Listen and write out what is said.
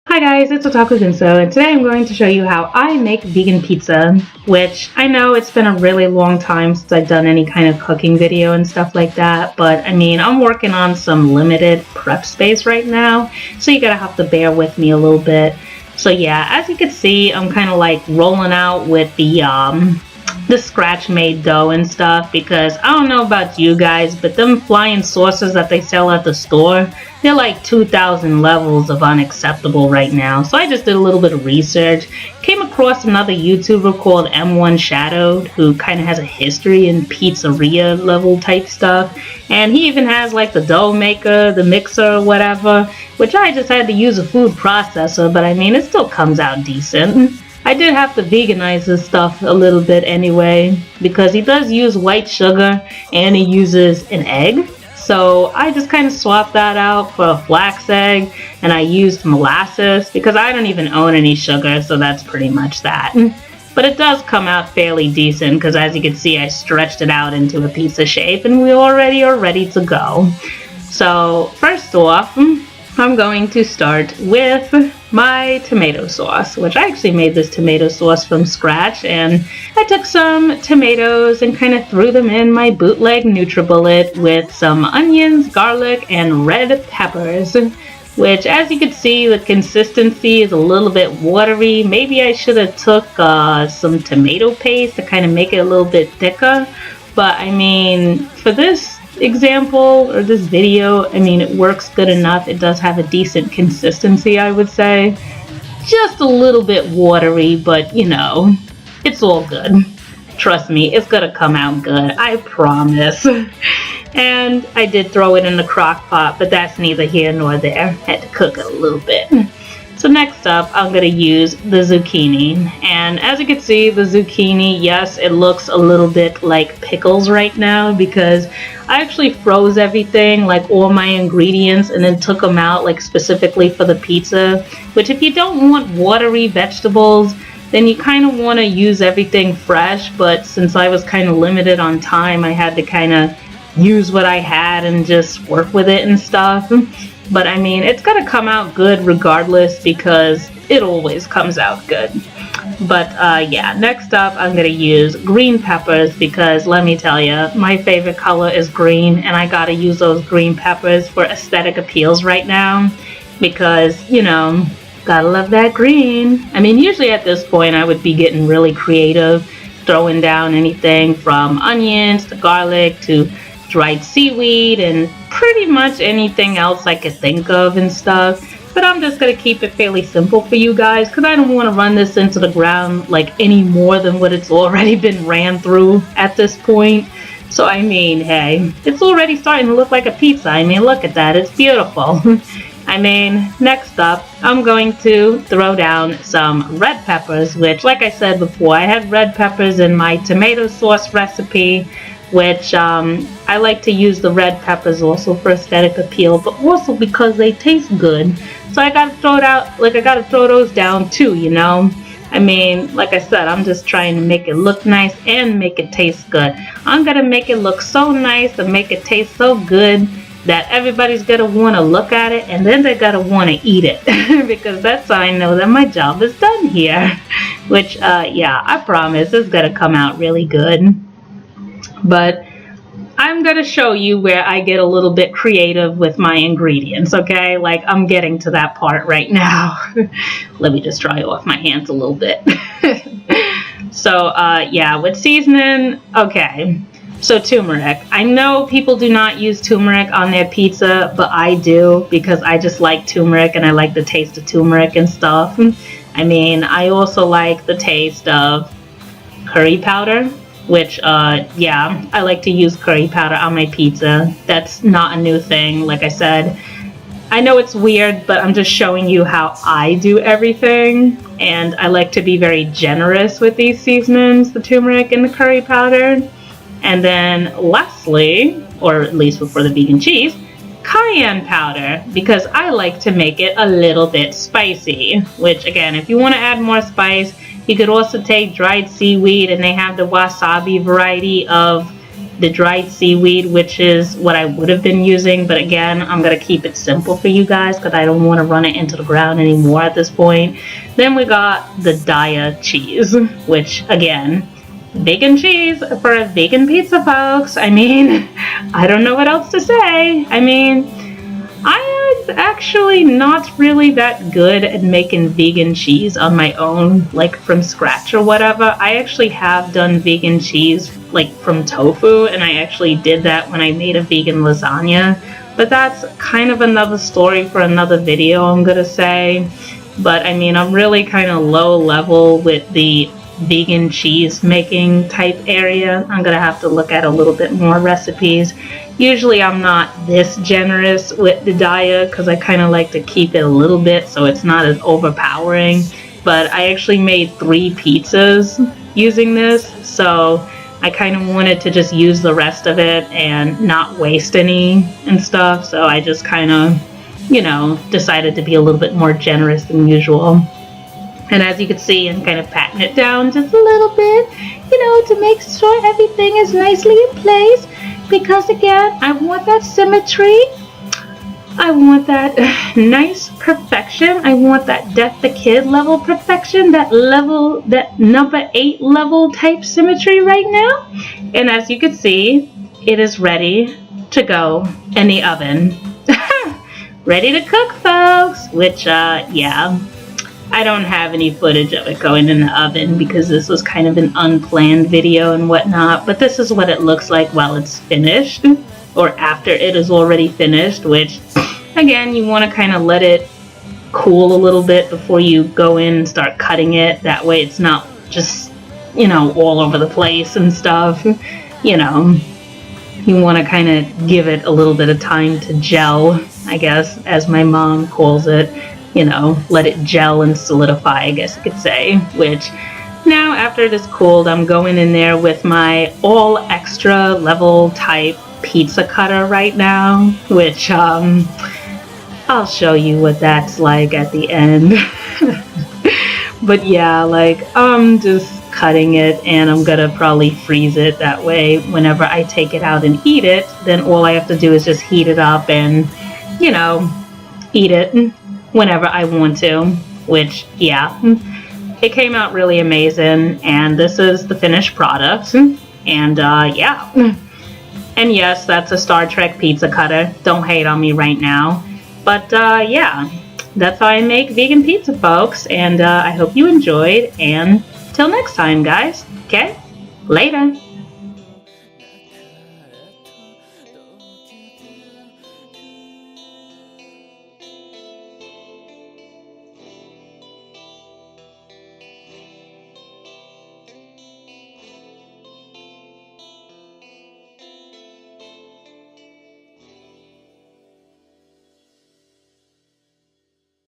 Hi guys, it's Otaku Gunso, and today I'm going to show you how I make vegan pizza, which I know it's been a really long time since I've done any kind of cooking video and stuff like that, but I mean, I'm working on some limited prep space right now, so you're gonna have to bear with me a little bit. So yeah, as you can see, I'm kind of like rolling out with the scratch made dough and stuff, because I don't know about you guys, but them flying saucers that they sell at the store, they're like 2,000 levels of unacceptable right now. So I just did a little bit of research, came across another YouTuber called M1 Shadowed, who kind of has a history in pizzeria level type stuff, and he even has like the dough maker, the mixer or whatever, which I just had to use a food processor, but I mean, it still comes out decent. I did have to veganize this stuff a little bit anyway, because he does use white sugar and he uses an egg. So I just kind of swapped that out for a flax egg, and I used molasses because I don't even own any sugar, so that's pretty much that. But it does come out fairly decent because, as you can see, I stretched it out into a pizza shape and we already are ready to go. So first off, I'm going to start with my tomato sauce, which I actually made this tomato sauce from scratch, and I took some tomatoes and kind of threw them in my bootleg NutriBullet with some onions, garlic, and red peppers, which, as you can see, the consistency is a little bit watery. Maybe I should have took some tomato paste to kind of make it a little bit thicker, but I mean, for this example or this video, I mean, it works good enough. It does have a decent consistency, I would say. Just a little bit watery, but you know, it's all good. Trust me, it's gonna come out good, I promise. And I did throw it in the crock pot, but that's neither here nor there. Had to cook it a little bit. So next up, I'm going to use the zucchini, and as you can see, the zucchini, yes, it looks a little bit like pickles right now because I actually froze everything, like all my ingredients, and then took them out like specifically for the pizza, which if you don't want watery vegetables, then you kind of want to use everything fresh, but since I was kind of limited on time, I had to kind of use what I had and just work with it and stuff. But I mean, it's gonna come out good regardless because it always comes out good. But yeah, next up I'm gonna use green peppers because let me tell you, my favorite color is green, and I gotta use those green peppers for aesthetic appeals right now because, you know, gotta love that green. I mean, usually at this point I would be getting really creative, throwing down anything from onions to garlic to dried seaweed and pretty much anything else I could think of and stuff, but I'm just gonna keep it fairly simple for you guys because I don't want to run this into the ground like any more than what it's already been ran through at this point. So I mean, hey, it's already starting to look like a pizza. I mean, look at that, it's beautiful. I mean, next up, I'm going to throw down some red peppers, which, like I said before, I had red peppers in my tomato sauce recipe, which I like to use the red peppers also for aesthetic appeal, but also because they taste good. So I gotta throw it out, like I gotta throw those down too, you know? I mean, like I said, I'm just trying to make it look nice and make it taste good. I'm gonna make it look so nice and make it taste so good that everybody's gonna wanna look at it and then they're gonna wanna eat it because that's how I know that my job is done here. Which, yeah, I promise it's gonna come out really good. But I'm going to show you where I get a little bit creative with my ingredients, okay? Like, I'm getting to that part right now. Let me just dry off my hands a little bit. So, yeah, with seasoning, okay. So, turmeric. I know people do not use turmeric on their pizza, but I do because I just like turmeric and I like the taste of turmeric and stuff. I mean, I also like the taste of curry powder, which, yeah, I like to use curry powder on my pizza. That's not a new thing, like I said. I know it's weird, but I'm just showing you how I do everything, and I like to be very generous with these seasonings, the turmeric and the curry powder. And then lastly, or at least before the vegan cheese, cayenne powder, because I like to make it a little bit spicy, which again, if you want to add more spice, you could also take dried seaweed, and they have the wasabi variety of the dried seaweed, which is what I would have been using, but again, I'm going to keep it simple for you guys because I don't want to run it into the ground anymore at this point. Then we got the Daiya cheese, which again, vegan cheese for a vegan pizza, folks. I mean, I don't know what else to say. I mean, I am actually not really that good at making vegan cheese on my own, like from scratch or whatever. I actually have done vegan cheese like from tofu, and I actually did that when I made a vegan lasagna. But that's kind of another story for another video, I'm gonna say. But I mean, I'm really kind of low level with the vegan cheese making type area. I'm gonna have to look at a little bit more recipes. Usually I'm not this generous with the Daiya because I kind of like to keep it a little bit so it's not as overpowering. But I actually made 3 pizzas using this, so I kind of wanted to just use the rest of it and not waste any and stuff. So I just kind of, you know, decided to be a little bit more generous than usual. And as you can see, I'm kind of patting it down just a little bit, you know, to make sure everything is nicely in place. Because again, I want that symmetry. I want that nice perfection. I want that Death the Kid level perfection. That level, that number 8 level type symmetry right now. And as you can see, it is ready to go in the oven. Ready to cook, folks. Which, yeah. I don't have any footage of it going in the oven because this was kind of an unplanned video and whatnot, but this is what it looks like while it's finished, or after it is already finished, which again, you want to kind of let it cool a little bit before you go in and start cutting it. That way it's not just, you know, all over the place and stuff. You know, you want to kind of give it a little bit of time to gel, I guess, as my mom calls it. You know, let it gel and solidify, I guess you could say. Which now after it is cooled, I'm going in there with my all extra level type pizza cutter right now, which I'll show you what that's like at the end. But yeah, like I'm just cutting it and I'm gonna probably freeze it. That way whenever I take it out and eat it, then all I have to do is just heat it up and, you know, eat it whenever I want to, which, yeah, it came out really amazing, and this is the finished product, and, yeah. And yes, that's a Star Trek pizza cutter. Don't hate on me right now. But, yeah, that's how I make vegan pizza, folks, and I hope you enjoyed, and till next time, guys, okay? Later!